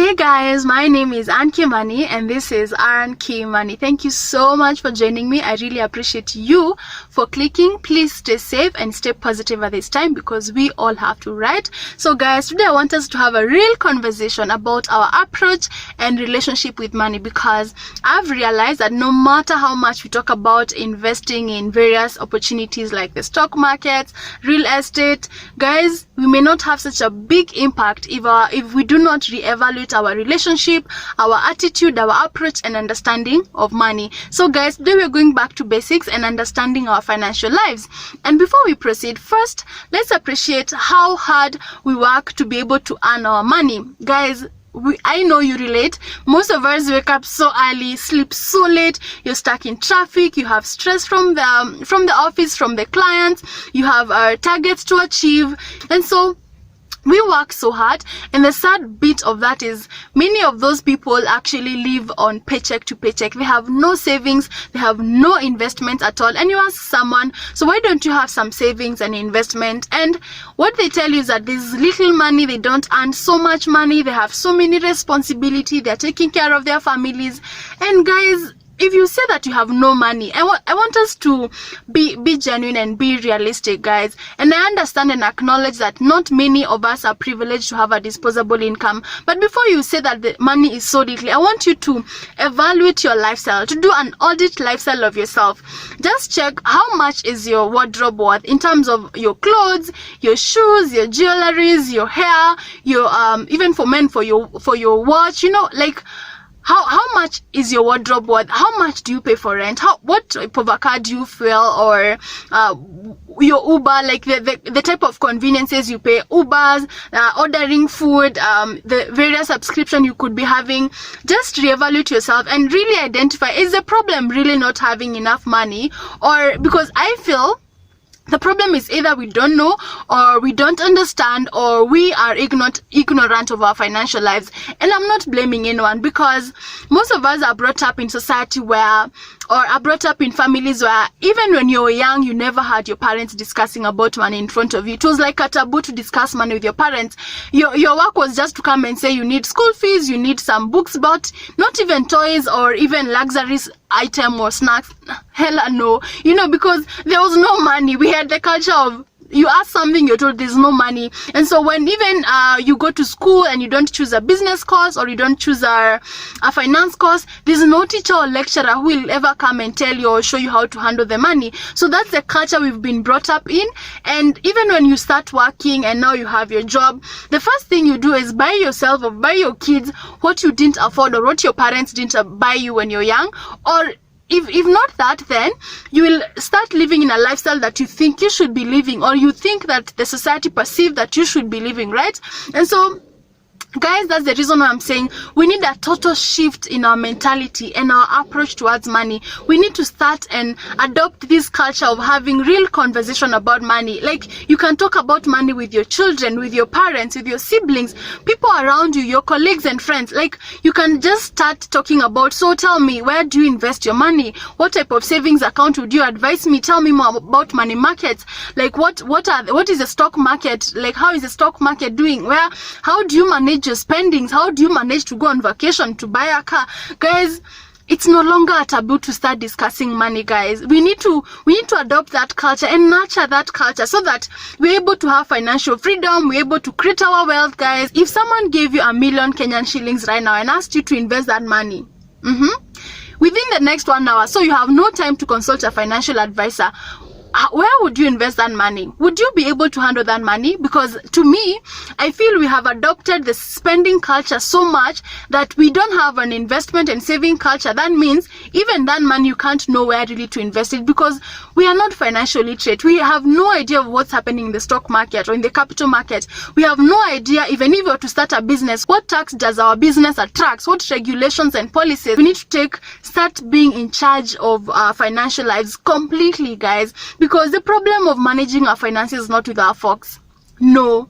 Hey guys, my name is Ann Kimani and this is Ann Kimani. Thank you so much for joining me. I really appreciate you for clicking. Please stay safe and stay positive at this time because we all have to, right? So guys, today I want us to have a real conversation about our approach and relationship with money, because I've realized that no matter how much we talk about investing in various opportunities like the stock market, real estate, guys, we may not have such a big impact if we do not reevaluate our relationship, our attitude, our approach and understanding of money. So guys, today we're going back to basics and understanding our financial lives. And before we proceed, first let's appreciate how hard we work to be able to earn our money. Guys, I know you relate. Most of us wake up so early, sleep so late, you're stuck in traffic, you have stress from the office, from the clients, you have targets to achieve, and so we work so hard. And the sad bit of that is many of those people actually live on paycheck to paycheck. They have no savings, they have no investment at all. And you ask someone, so why don't you have some savings and investment? And what they tell you is that there's little money, they don't earn so much money, they have so many responsibility, they're taking care of their families. And guys, if you say that you have no money, I want us to be genuine and be realistic, guys. And I understand and acknowledge that not many of us are privileged to have a disposable income. But before you say that the money is so little, I want you to evaluate your lifestyle, to do an audit lifestyle of yourself. Just check how much is your wardrobe worth in terms of your clothes, your shoes, your jewelries, your hair, your even for men, for your watch, you know, like how much is your wardrobe worth? How much do you pay for rent? What type of a car do you fuel, or your Uber, like the type of conveniences you pay, Ubers, ordering food, the various subscription you could be having. Just reevaluate yourself and really identify, is the problem really not having enough money? Or because I feel the problem is either we don't know, or we don't understand, or we are ignorant of our financial lives. And I'm not blaming anyone, because most of us are brought up in society where, or are brought up in families where even when you were young, you never had your parents discussing about money in front of you. It was like a taboo to discuss money with your parents. Your work was just to come and say you need school fees, you need some books, but not even toys or even luxuries item or snacks. Hella no, you know, because there was no money. We had the culture of, you ask something, you're told there's no money. And so when even you go to school and you don't choose a business course, or you don't choose a finance course, there's no teacher or lecturer who will ever come and tell you or show you how to handle the money. So that's the culture we've been brought up in. And even when you start working and now you have your job, the first thing you do is buy yourself or buy your kids what you didn't afford, or what your parents didn't buy you when you're young. Or if not that, then you will start living in a lifestyle that you think you should be living, or you think that the society perceives that you should be living, right? And so guys, that's the reason why I'm saying we need a total shift in our mentality and our approach towards money. We need to start and adopt this culture of having real conversation about money. Like, you can talk about money with your children, with your parents, with your siblings, people around you, your colleagues and friends. Like, you can just start talking about, so tell me, where do you invest your money? What type of savings account would you advise me? Tell me more about money markets. Like, what is the stock market? Like, how is the stock market doing? How do you manage your spendings? How do you manage to go on vacation, to buy a car? Guys, it's no longer a taboo to start discussing money, guys. We need to adopt that culture and nurture that culture so that we're able to have financial freedom, we're able to create our wealth, guys. If someone gave you 1 million Kenyan shillings right now and asked you to invest that money within the next 1 hour, so you have no time to consult a financial advisor, where would you invest that money? Would you be able to handle that money? Because to me, I feel we have adopted the spending culture so much that we don't have an investment and saving culture. That means even that money, you can't know where really to invest it, because we are not financially literate. We have no idea of what's happening in the stock market or in the capital market. We have no idea, even if we were to start a business, what tax does our business attract? What regulations and policies? We need to start being in charge of our financial lives completely, guys. Because the problem of managing our finances is not with our folks. No.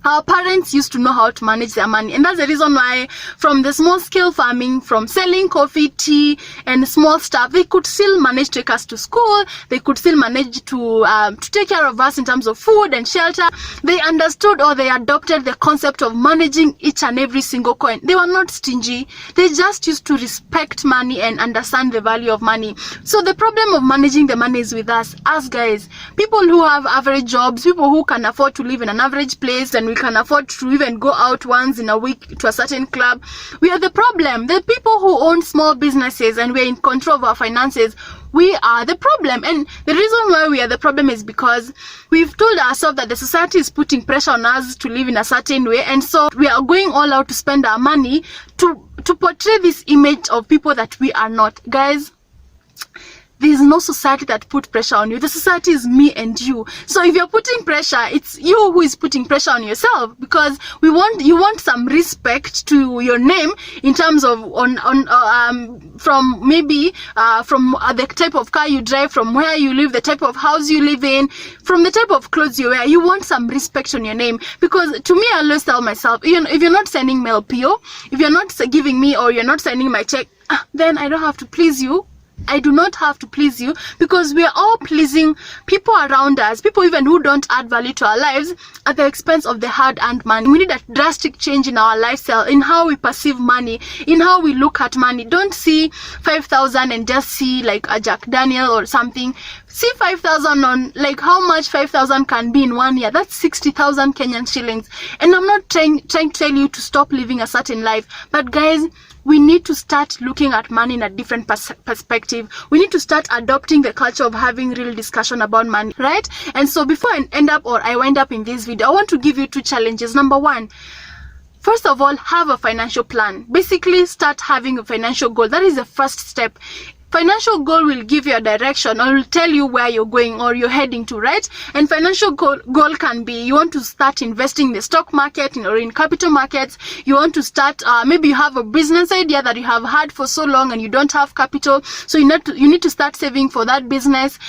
Our parents used to know how to manage their money, and that's the reason why from the small scale farming, from selling coffee, tea and small stuff, they could still manage to take us to school. They could still manage to take care of us in terms of food and shelter. They understood, or they adopted the concept of managing each and every single coin. They were not stingy. They just used to respect money and understand the value of money. So the problem of managing the money is with us guys, people who have average jobs, people who can afford to live in an average place, and we can afford to even go out once in a week to a certain club. We are the problem. The people who own small businesses and we're in control of our finances, we are the problem. And the reason why we are the problem is because we've told ourselves that the society is putting pressure on us to live in a certain way, and so we are going all out to spend our money to portray this image of people that we are not. Guys, there is no society that put pressure on you. The society is me and you. So if you're putting pressure, it's you who is putting pressure on yourself, because you want some respect to your name in terms of from maybe from the type of car you drive, from where you live, the type of house you live in, from the type of clothes you wear. You want some respect on your name, because to me, I always tell myself, if you're not sending mail PO, if you're not giving me, or you're not sending my check, then I don't have to please you. I do not have to please you, because we are all pleasing people around us, people even who don't add value to our lives, at the expense of the hard-earned money. We need a drastic change in our lifestyle, in how we perceive money, in how we look at money. Don't see 5,000 and just see like a Jack Daniel or something. See 5,000 on like how much 5,000 can be in 1 year. That's 60,000 Kenyan shillings. And I'm not trying to tell you to stop living a certain life, but guys, we need to start looking at money in a different perspective. We need to start adopting the culture of having real discussion about money, right? And so before I wind up in this video, I want to give you 2 challenges. Number 1, first of all, have a financial plan. Basically, start having a financial goal. That is the first step. Financial goal will give you a direction, or will tell you where you're going or you're heading to, right? And financial goal can be, you want to start investing in the stock market or in capital markets. You want to start, maybe you have a business idea that you have had for so long and you don't have capital, so you need to start saving for that business.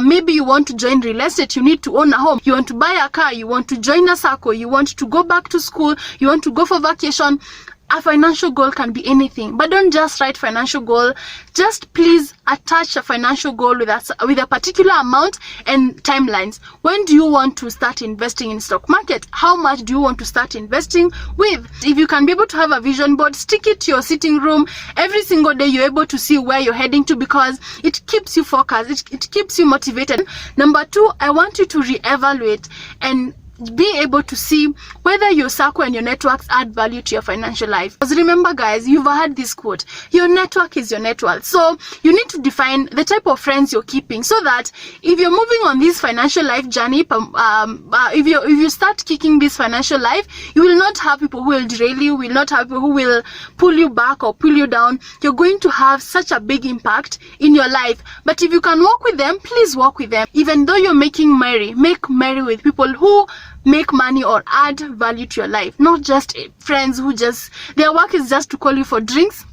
Maybe you want to join real estate, you need to own a home. You want to buy a car, you want to join a circle, you want to go back to school, you want to go for vacation. A financial goal can be anything, but don't just write financial goal. Just please attach a financial goal with a particular amount and timelines. When do you want to start investing in stock market? How much do you want to start investing with? If you can be able to have a vision board, stick it to your sitting room. Every single day you're able to see where you're heading to, because it keeps you focused, it keeps you motivated. Number 2, I want you to reevaluate and be able to see whether your circle and your networks add value to your financial life. Because remember guys, you've heard this quote, your network is your net worth. So you need to define the type of friends you're keeping, so that if you're moving on this financial life journey, if you start kicking this financial life, you will not have people who will derail you, will not have people who will pull you back or pull you down. You're going to have such a big impact in your life. But if you can walk with them, please walk with them. Even though you're making merry, make merry with people who make money or add value to your life, not just friends who just, their work is just to call you for drinks.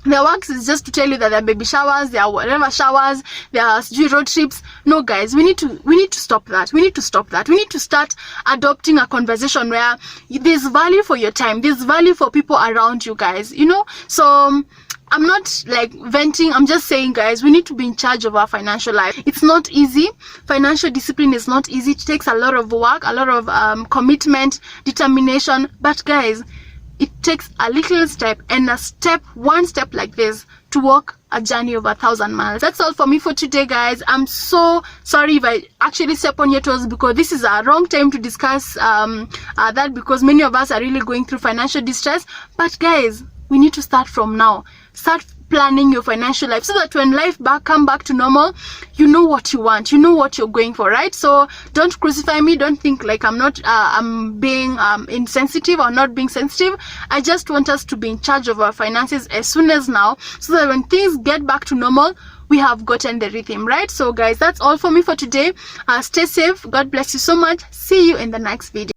Their work is just to tell you that there are baby showers, there are whatever showers, there are road trips. No guys, we need to stop that. We need to stop that. We need to start adopting a conversation where there's value for your time, there's value for people around you guys, you know. So I'm not like venting, I'm just saying guys, we need to be in charge of our financial life. It's not easy. Financial discipline is not easy. It takes a lot of work, a lot of commitment, determination. But guys, it takes a little step, and one step like this to walk a journey of 1,000 miles. That's all for me for today guys. I'm so sorry if I actually step on your toes, because this is a wrong time to discuss that, because many of us are really going through financial distress. But guys, we need to start from now. Start planning your financial life, so that when life come back to normal, you know what you want, you know what you're going for, right? So don't crucify me. Don't think like I'm being insensitive or not being sensitive. I just want us to be in charge of our finances as soon as now, so that when things get back to normal, we have gotten the rhythm, right? So guys, that's all for me for today. Stay safe. God bless you so much. See you in the next video.